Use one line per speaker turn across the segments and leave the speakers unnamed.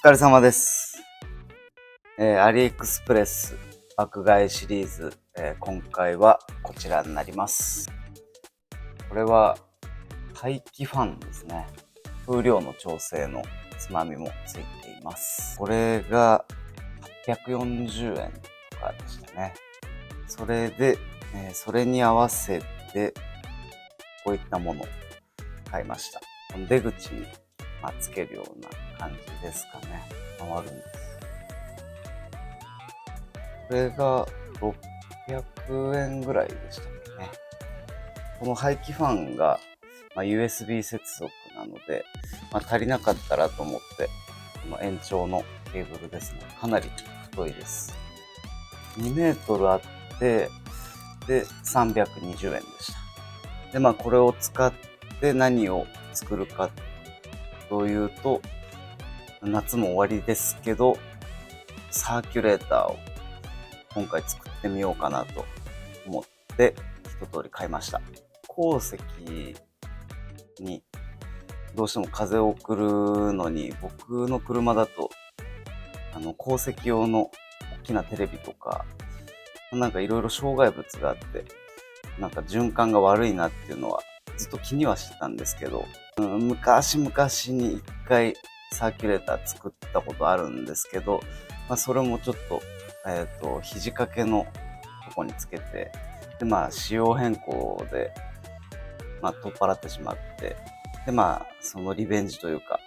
疲れ様です。アリエクスプレス爆買いシリーズ、今回はこちらになります。これは排気ファンですね。風量の調整のつまみもついています。これが840円とかでしたね。それで、それに合わせてこういったものを買いました。出口につけるような感じですかね。回るんです。これが600円ぐらいでしたっけね。この排気ファンが、USB 接続なので、足りなかったらと思って、この延長のケーブルですね。かなり太いです。2メートルあって、で、320円でした。で、これを使って何を作るかというと、夏も終わりですけど、サーキュレーターを今回作ってみようかなと思って一通り買いました。後席にどうしても風を送るのに、僕の車だと後席用の大きなテレビとかいろいろ障害物があって、循環が悪いなっていうのはずっと気にはしてたんですけど、昔々に一回サーキュレーター作ったことあるんですけど、それもちょっと、肘掛けのとこにつけて、で、仕様変更で、取っ払ってしまって、で、そのリベンジというか、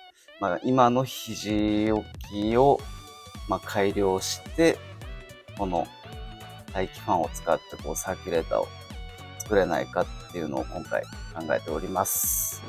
今の肘置きを、改良して、この排気ファンを使ってサーキュレーターを作れないかっていうのを今回考えております。